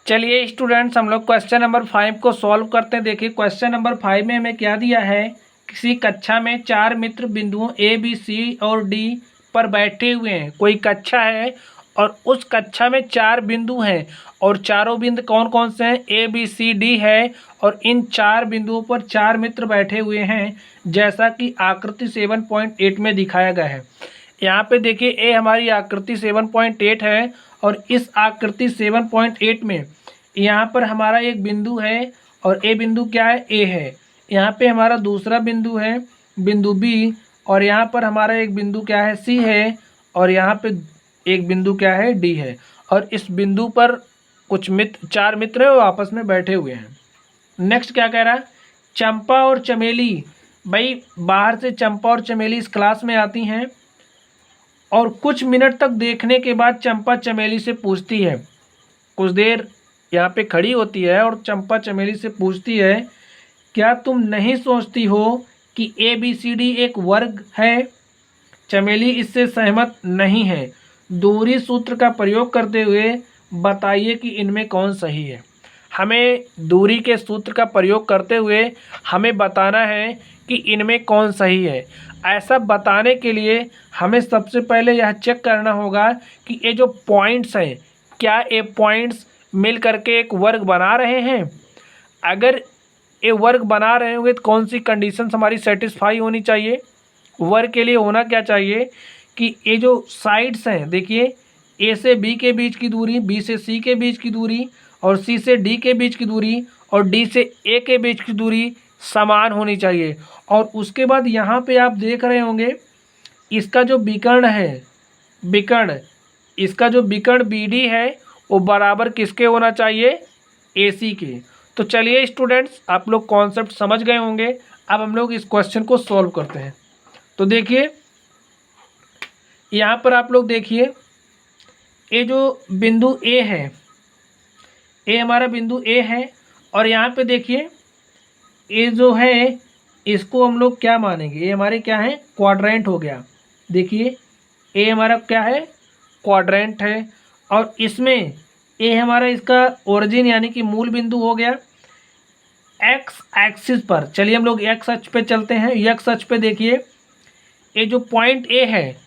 चलिए स्टूडेंट्स, हम लोग क्वेश्चन नंबर 5 को सॉल्व करते हैं। देखिए क्वेश्चन नंबर 5 में हमें क्या दिया है। किसी कक्षा में 4 मित्र बिंदुओं ए बी सी और डी पर बैठे हुए हैं। कोई कक्षा है और उस कक्षा में 4 बिंदु हैं और चारों बिंदु कौन कौन से हैं, ए बी सी डी है। और इन 4 बिंदुओं पर 4 मित्र बैठे हुए हैं, जैसा कि आकृति 7.8 में दिखाया गया है। यहाँ पे देखिए ए हमारी आकृति 7.8 है और इस आकृति 7.8 में यहाँ पर हमारा एक बिंदु है और ए बिंदु क्या है, ए है। यहाँ पे हमारा दूसरा बिंदु है बिंदु बी और यहाँ पर हमारा एक बिंदु क्या है, सी है। और यहाँ पे एक बिंदु क्या है, डी है। और इस बिंदु पर कुछ मित्र 4 मित्र हैं वो आपस में बैठे हुए हैं। नेक्स्ट क्या कह रहा है, चंपा और चमेली। भाई बाहर से चंपा और चमेली इस क्लास में आती हैं और कुछ मिनट तक देखने के बाद चंपा चमेली से पूछती है, कुछ देर यहाँ पे खड़ी होती है और चंपा चमेली से पूछती है, क्या तुम नहीं सोचती हो कि ए बी सी डी एक वर्ग है। चमेली इससे सहमत नहीं है। दूरी सूत्र का प्रयोग करते हुए बताइए कि इनमें कौन सही है। हमें दूरी के सूत्र का प्रयोग करते हुए हमें बताना है कि इनमें कौन सही है। ऐसा बताने के लिए हमें सबसे पहले यह चेक करना होगा कि ये जो पॉइंट्स हैं, क्या ये पॉइंट्स मिल करके एक वर्ग बना रहे हैं। अगर ये वर्ग बना रहे होंगे तो कौन सी कंडीशंस हमारी सेटिस्फाई होनी चाहिए। वर्ग के लिए होना क्या चाहिए कि ये जो साइड्स हैं, देखिए ए से बी के बीच की दूरी, बी से सी के बीच की दूरी और सी से डी के बीच की दूरी और डी से ए के बीच की दूरी समान होनी चाहिए। और उसके बाद यहाँ पे आप देख रहे होंगे इसका जो विकर्ण है, विकर्ण, इसका जो विकर्ण बी डी है वो बराबर किसके होना चाहिए, ए सी के। तो चलिए स्टूडेंट्स, आप लोग कॉन्सेप्ट समझ गए होंगे। अब हम लोग इस क्वेश्चन को सॉल्व करते हैं। तो देखिए यहाँ पर आप लोग देखिए ये जो बिंदु ए है, ए हमारा बिंदु ए है और यहाँ पे देखिए ये जो है इसको हम लोग क्या मानेंगे, ये हमारे क्या है, क्वाड्रेंट हो गया। देखिए ए हमारा क्या है, क्वाड्रेंट है। और इसमें ए हमारा इसका ओरिजिन यानी कि मूल बिंदु हो गया एक्स एक्सिस पर। चलिए हम लोग एक्स अक्ष पे चलते हैं। एक्स अक्ष पे देखिए ये जो पॉइंट ए है,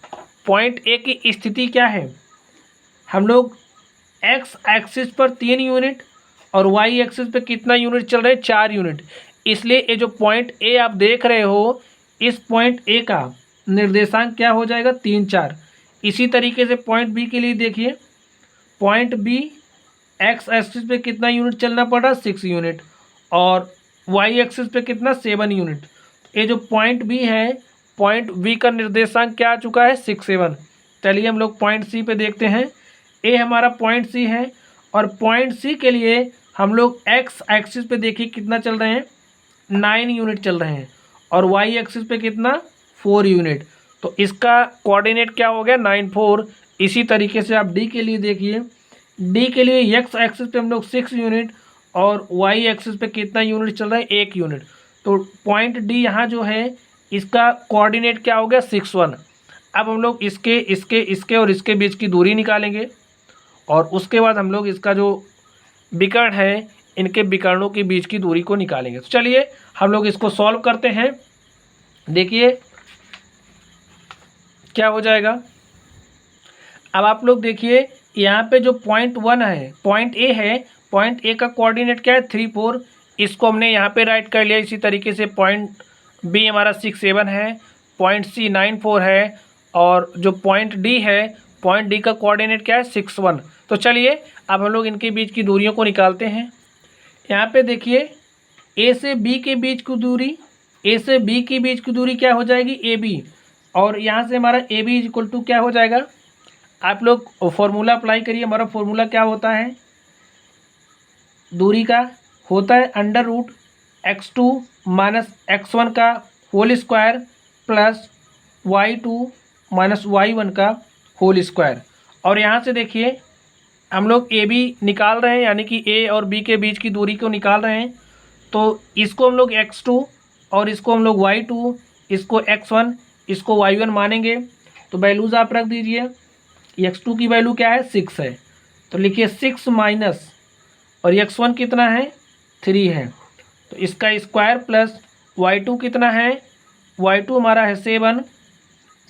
पॉइंट ए की स्थिति क्या है, हम लोग एक्स एक्सिस पर 3 यूनिट और वाई एक्सिस पे कितना यूनिट चल रहे हैं, 4 यूनिट। इसलिए ये जो पॉइंट ए आप देख रहे हो, इस पॉइंट ए का निर्देशांक क्या हो जाएगा, 3 4। इसी तरीके से पॉइंट बी के लिए देखिए, पॉइंट बी एक्स एक्सिस पे कितना यूनिट चलना पड़ रहा, 6 यूनिट और वाई एक्सिस पे कितना, 7 यूनिट। ये जो पॉइंट बी है, पॉइंट बी का निर्देशांक क्या आ चुका है, 6 7। चलिए हम लोग पॉइंट सी पे देखते हैं। ए हमारा पॉइंट सी है और पॉइंट सी के लिए हम लोग एक्स एक्सिस पे देखिए कितना चल रहे हैं, 9 यूनिट चल रहे हैं और वाई एक्सिस पे कितना, 4 यूनिट। तो इसका कोऑर्डिनेट क्या हो गया, 9 4। इसी तरीके से आप डी के लिए देखिए, डी के लिए एक्स एक्सिस पे हम लोग 6 यूनिट और वाई एक्सिस पे कितना यूनिट चल रहा है, 1 यूनिट। तो पॉइंट डी यहाँ जो है इसका कोऑर्डिनेट क्या हो गया, 6 1। अब हम लोग इसके इसके इसके और इसके बीच की दूरी निकालेंगे और उसके बाद हम लोग इसका जो विकर्ण है, इनके विकर्णों के बीच की दूरी को निकालेंगे। तो चलिए हम लोग इसको सॉल्व करते हैं। देखिए क्या हो जाएगा। अब आप लोग देखिए यहाँ पे जो पॉइंट 1 है, पॉइंट ए है, पॉइंट ए का कोऑर्डिनेट क्या है, 3 4। इसको हमने यहाँ पे राइट कर लिया। इसी तरीके से पॉइंट बी हमारा 6 7 है, पॉइंट सी 9 4 है और जो पॉइंट डी है, पॉइंट डी का कोऑर्डिनेट क्या है, 6 1। तो चलिए अब हम लोग इनके बीच की दूरियों को निकालते हैं। यहाँ पे देखिए ए से बी के बीच की दूरी, ए से बी के बीच की दूरी क्या हो जाएगी, ए बी। और यहाँ से हमारा ए बी इक्वल टू क्या हो जाएगा, आप लोग फॉर्मूला अप्लाई करिए। हमारा फॉर्मूला क्या होता है, दूरी का होता है √x2 - x1 का whole square plus y2 - y1 का होल स्क्वायर। और यहाँ से देखिए हम लोग ए बी निकाल रहे हैं, यानी कि ए और बी के बीच की दूरी को निकाल रहे हैं। तो इसको हम लोग x2 और इसको हम लोग y2, इसको x1, इसको y1 मानेंगे। तो वैल्यूज़ आप रख दीजिए। x2 की वैल्यू क्या है, 6 है। तो लिखिए 6 - और x1 कितना है 3 है, तो इसका स्क्वायर प्लस y2 कितना है, y2 हमारा है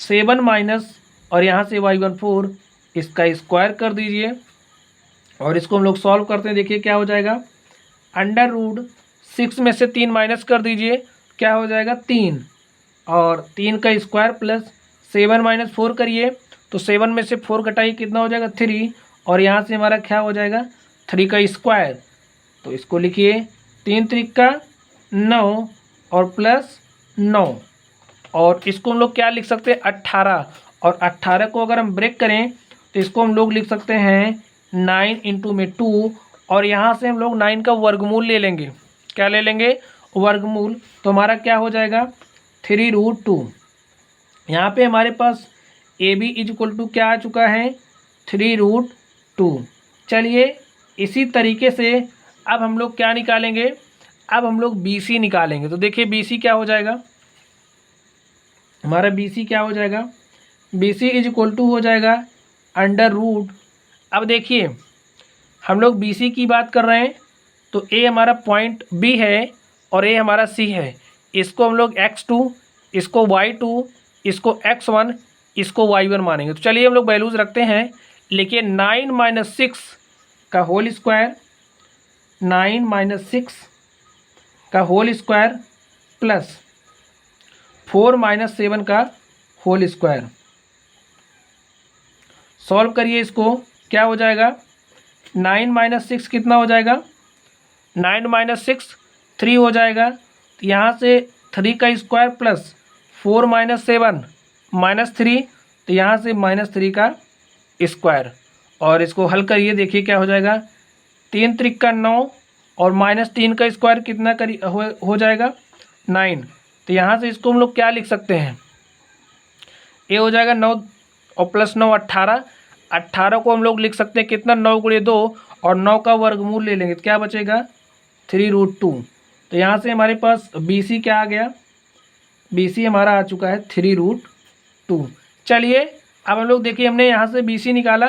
7 माइनस और यहाँ से y1 4, इसका स्क्वायर कर दीजिए और इसको हम लोग सॉल्व करते हैं। देखिए क्या हो जाएगा, √6 में से 3 माइनस कर दीजिए, क्या हो जाएगा 3, और 3 का स्क्वायर प्लस 7 माइनस 4 करिए, तो 7 में से 4 घटाइए कितना हो जाएगा 3, और यहाँ से हमारा क्या हो जाएगा 3 का स्क्वायर, तो इसको लिखिए 3 त्रिका 9 और प्लस 9, और इसको हम लोग क्या लिख सकते हैं 18, और 18 को अगर हम ब्रेक करें तो इसको हम लोग लिख सकते हैं 9 इंटू में 2, और यहाँ से हम लोग 9 का वर्गमूल ले लेंगे, क्या ले लेंगे वर्गमूल, तो हमारा क्या हो जाएगा 3√2। यहाँ पे हमारे पास A B is equal to क्या आ चुका है 3√2। चलिए इसी तरीके से अब हम लोग क्या निकालेंगे, अब हम लोग बी सी निकालेंगे। तो देखिए बी सी क्या हो जाएगा, हमारा बी सी क्या हो जाएगा, B C is equal to हो जाएगा √। अब देखिए हम लोग बी सी की बात कर रहे हैं, तो ए हमारा पॉइंट बी है और ए हमारा सी है, इसको हम लोग x2, इसको y2, इसको x1, इसको y1 मानेंगे। तो चलिए हम लोग वैल्यूज़ रखते हैं, लिखिए 9 माइनस 6 का होल स्क्वायर, 9 माइनस 6 का होल स्क्वायर प्लस 4 माइनस 7 का होल स्क्वायर। सॉल्व करिए इसको, क्या हो जाएगा 9 माइनस 6 कितना हो जाएगा, 9 माइनस 6 3 हो जाएगा, तो यहाँ से 3 का स्क्वायर प्लस 4 माइनस 7 माइनस 3, तो यहाँ से -3 का स्क्वायर, और इसको हल करिए देखिए क्या हो जाएगा 3 त्रिका 9 और -3 का स्क्वायर कितना हो जाएगा 9, तो यहाँ से इसको हम लोग क्या लिख सकते हैं, ये हो जाएगा 9 और प्लस 9 18, 18 को हम लोग लिख सकते हैं कितना 9 गुणे 2, और 9 का वर्गमूल ले लेंगे तो क्या बचेगा 3√2। तो यहाँ से हमारे पास बी सी क्या आ गया, बी सी हमारा आ चुका है 3√2। चलिए अब हम लोग देखिए हमने यहाँ से बी सी निकाला,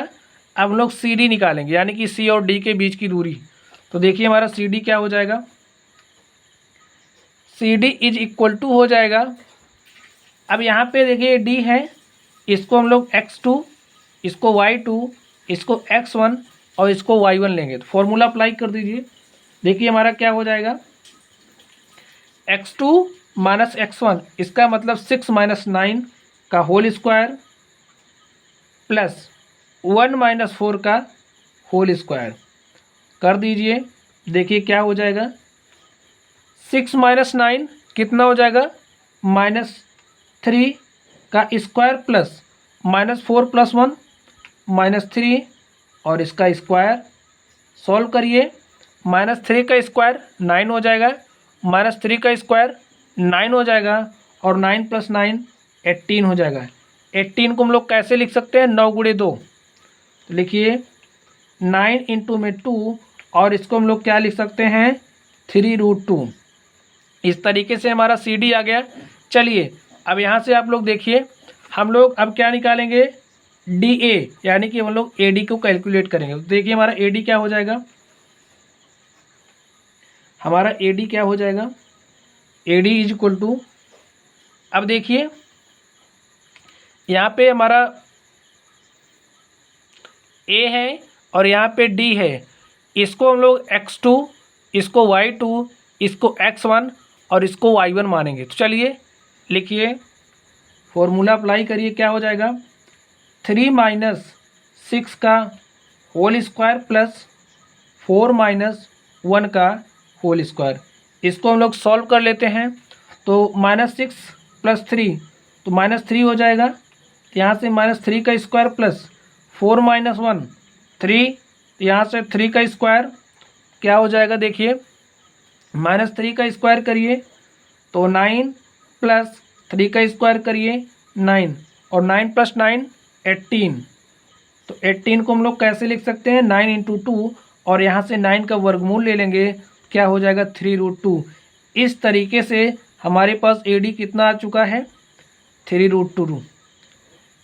अब हम लोग सी डी निकालेंगे, यानी कि सी और डी के बीच की दूरी। तो देखिए हमारा सी डी क्या हो जाएगा, C D is equal to हो जाएगा, अब यहाँ पे देखिए डी है, इसको हम लोग x2, इसको y2, इसको x1 और इसको y1 लेंगे, तो फॉर्मूला अप्लाई कर दीजिए। देखिए हमारा क्या हो जाएगा x2 माइनस x1, इसका मतलब 6 माइनस 9 का होल स्क्वायर प्लस 1 माइनस 4 का होल स्क्वायर कर दीजिए। देखिए क्या हो जाएगा 6 माइनस 9 कितना हो जाएगा -3 का स्क्वायर प्लस -4 प्लस 1 -3 और इसका स्क्वायर। सॉल्व करिए, -3 का स्क्वायर 9 हो जाएगा, -3 का स्क्वायर 9 हो जाएगा, और 9 प्लस 9 18 हो जाएगा। 18 को हम लोग कैसे लिख सकते हैं 9 गुणे 2, तो लिखिए 9 इंटू में 2, और इसको हम लोग क्या लिख सकते हैं 3√2। इस तरीके से हमारा सी डी आ गया। चलिए अब यहाँ से आप लोग देखिए हम लोग अब क्या निकालेंगे डी ए, यानी कि हम लोग ए डी को कैलकुलेट करेंगे। तो देखिए हमारा ए डी क्या हो जाएगा, हमारा ए डी क्या हो जाएगा, A D is equal to, अब देखिए यहाँ पे हमारा ए है और यहाँ पे डी है, इसको हम लोग x2, इसको y2, इसको x1 और इसको y1 मानेंगे। तो चलिए लिखिए, फॉर्मूला अप्लाई करिए, क्या हो जाएगा 3 माइनस 6 का होल स्क्वायर प्लस 4 माइनस 1 का होल स्क्वायर। इसको हम लोग सॉल्व कर लेते हैं, तो -6 प्लस 3 तो -3 हो जाएगा, यहाँ से -3 का स्क्वायर प्लस 4 माइनस 1 3, यहाँ से 3 का स्क्वायर क्या हो जाएगा, देखिए -3 का स्क्वायर करिए तो 9 प्लस 3 का स्क्वायर करिए 9, और 9 प्लस 9 18, तो 18 को हम लोग कैसे लिख सकते हैं 9 इंटू 2, और यहाँ से 9 का वर्गमूल ले लेंगे, क्या हो जाएगा 3√2। इस तरीके से हमारे पास ए डी कितना आ चुका है 3√2।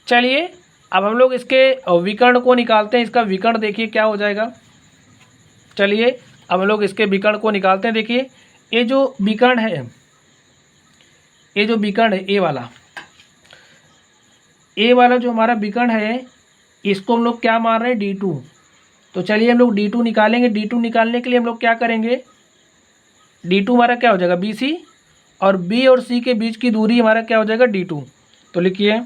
चलिए अब हम लोग इसके विकर्ण को निकालते हैं। इसका विकर्ण देखिए क्या हो जाएगा, चलिए अब हम लोग इसके विकर्ण को निकालते हैं। देखिए ये जो विकर्ण है, ये जो विकर्ण है ए वाला जो हमारा विकर्ण है, इसको हम लोग क्या मान रहे हैं, D2। तो चलिए हम लोग D2 निकालेंगे। D2 निकालने के लिए हम लोग क्या करेंगे, D2 हमारा क्या हो जाएगा BC, और B और C के बीच की दूरी हमारा क्या हो जाएगा D2। तो लिखिए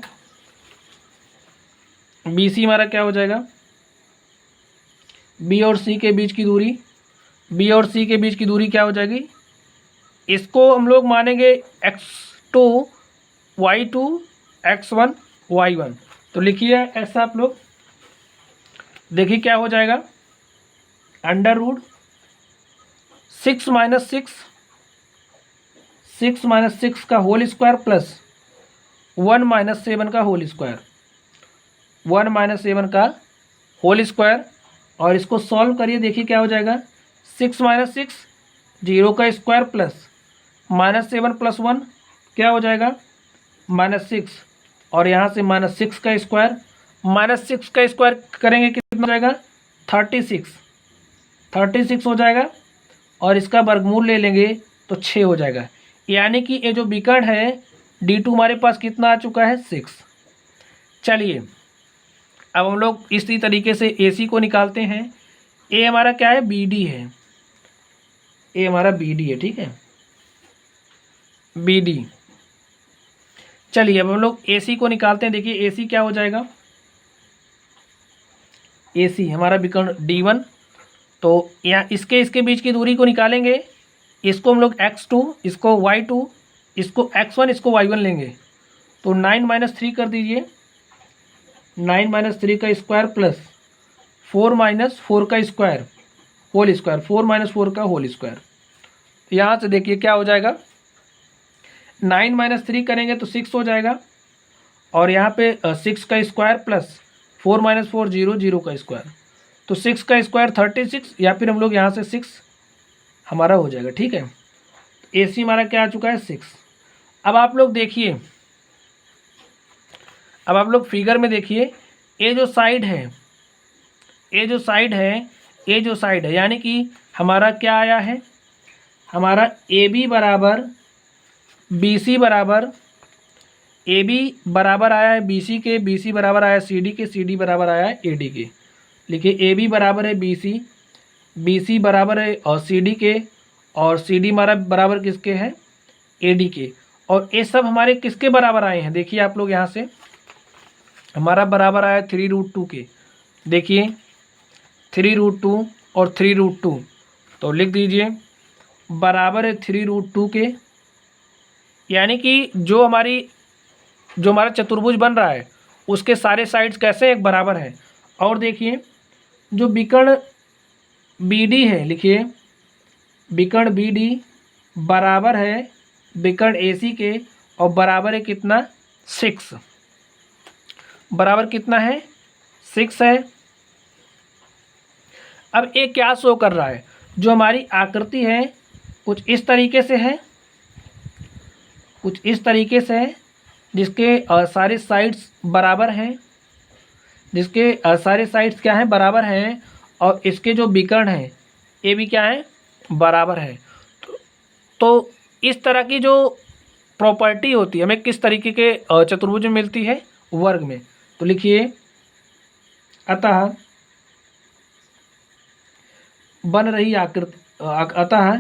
BC हमारा क्या हो जाएगा, B और C के बीच की दूरी, B और C के बीच की दूरी क्या हो जाएगी, इसको हम लोग मानेंगे x2 y2 x1 y1। तो लिखिए ऐसा आप लोग देखिए क्या हो जाएगा, अंडर रूट 6 माइनस 6 का होल स्क्वायर प्लस 1 माइनस 7 का होल स्क्वायर, 1 माइनस 7 का होल स्क्वायर। और इसको सॉल्व करिए, देखिए क्या हो जाएगा, 6 माइनस 6 0 का स्क्वायर प्लस -7 प्लस 1 क्या हो जाएगा -6, और यहाँ से -6 का स्क्वायर, -6 का स्क्वायर करेंगे कितना हो जाएगा 36 हो जाएगा, और इसका वर्गमूल ले लेंगे तो 6 हो जाएगा। यानी कि ये जो विकर्ण है D2 हमारे पास कितना आ चुका है 6। चलिए अब हम लोग इसी तरीके से AC को निकालते हैं। A हमारा क्या है BD है, A हमारा BD है, ठीक है BD। चलिए अब हम लोग AC को निकालते हैं। देखिए AC क्या हो जाएगा, AC हमारा विकर्ण D1। तो यहाँ इसके बीच की दूरी को निकालेंगे, इसको हम लोग x2, इसको y2, इसको x1, इसको y1 लेंगे। तो 9 माइनस 3 कर दीजिए, 9 माइनस 3 का स्क्वायर प्लस 4 माइनस 4 का स्क्वायर होल स्क्वायर, 4 माइनस 4 का होल स्क्वायर। यहाँ से देखिए क्या हो जाएगा, 9 माइनस 3 करेंगे तो 6 हो जाएगा, और यहाँ पे 6 का स्क्वायर प्लस 4 माइनस 4 0 का स्क्वायर, तो 6 का स्क्वायर 36, या फिर हम लोग यहाँ से 6 हमारा हो जाएगा, ठीक है। AC हमारा क्या आ चुका है 6। अब आप लोग देखिए, अब आप लोग फिगर में देखिए, ये जो साइड है, ये जो साइड है, ये जो साइड है, यानी कि हमारा क्या आया है, हमारा AB बराबर BC बराबर, AB बराबर आया है BC के, BC बराबर आया है CD के, CD बराबर आया है AD के। लिखिए AB बराबर है BC, BC बराबर है और CD के, और CD हमारा बराबर किसके है AD के। और ये सब हमारे किसके बराबर आए हैं, देखिए आप लोग यहाँ से हमारा बराबर आया 3√2 के। देखिए 3√2 और 3√2, तो लिख दीजिए बराबर है 3√2 के। यानी कि जो हमारा चतुर्भुज बन रहा है उसके सारे साइड्स कैसे एक बराबर है। और देखिए जो विकर्ण BD है, लिखिए विकर्ण BD बराबर है विकर्ण AC के, और बराबर है कितना 6, बराबर कितना है 6 है। अब ये क्या शो कर रहा है, जो हमारी आकृति है कुछ इस तरीके से है, कुछ इस तरीके से है, जिसके सारे साइड्स बराबर हैं, जिसके सारे साइड्स क्या हैं बराबर हैं, और इसके जो विकर्ण हैं ये भी क्या है बराबर है। तो इस तरह की जो प्रॉपर्टी होती है हमें किस तरीके के चतुर्भुज में मिलती है, वर्ग में। तो लिखिए अतः बन रही आकृति, अतः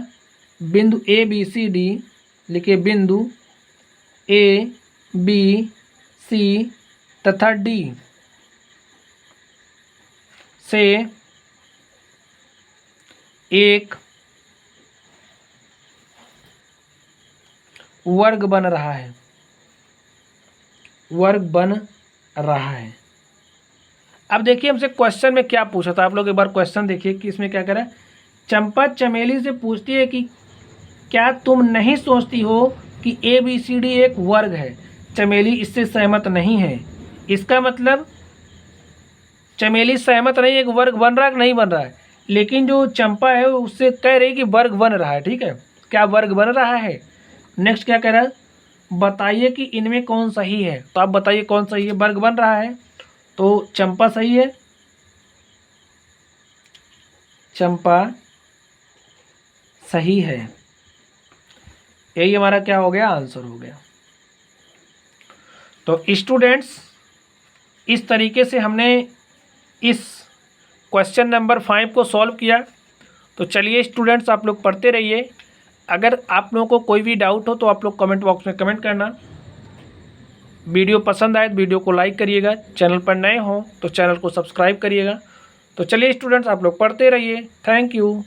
बिंदु ABCD, लिखिए बिंदु ABC तथा D से एक वर्ग बन रहा है, वर्ग बन रहा है। अब देखिए हमसे क्वेश्चन में क्या पूछा था, आप लोग एक बार क्वेश्चन देखिए कि इसमें क्या कह रहा है। चंपा चमेली से पूछती है कि क्या तुम नहीं सोचती हो कि ABCD एक वर्ग है। चमेली इससे सहमत नहीं है। इसका मतलब चमेली सहमत नहीं, एक वर्ग बन रहा है कि नहीं बन रहा है, लेकिन जो चंपा है वो उससे कह रही कि वर्ग बन रहा है, ठीक है, क्या वर्ग बन रहा है। नेक्स्ट क्या कह रहा है, बताइए कि इनमें कौन सही है। तो आप बताइए कौन सही है, वर्ग बन रहा है तो चंपा सही है, चंपा सही है। यही हमारा क्या हो गया, आंसर हो गया। तो स्टूडेंट्स, इस तरीके से हमने इस क्वेश्चन नंबर 5 को सॉल्व किया। तो चलिए स्टूडेंट्स, आप लोग पढ़ते रहिए। अगर आप लोगों को कोई भी डाउट हो तो आप लोग कमेंट बॉक्स में कमेंट करना। वीडियो पसंद आए तो वीडियो को लाइक करिएगा, चैनल पर नए हो तो चैनल को सब्सक्राइब करिएगा। तो चलिए स्टूडेंट्स, आप लोग पढ़ते रहिए। Thank you.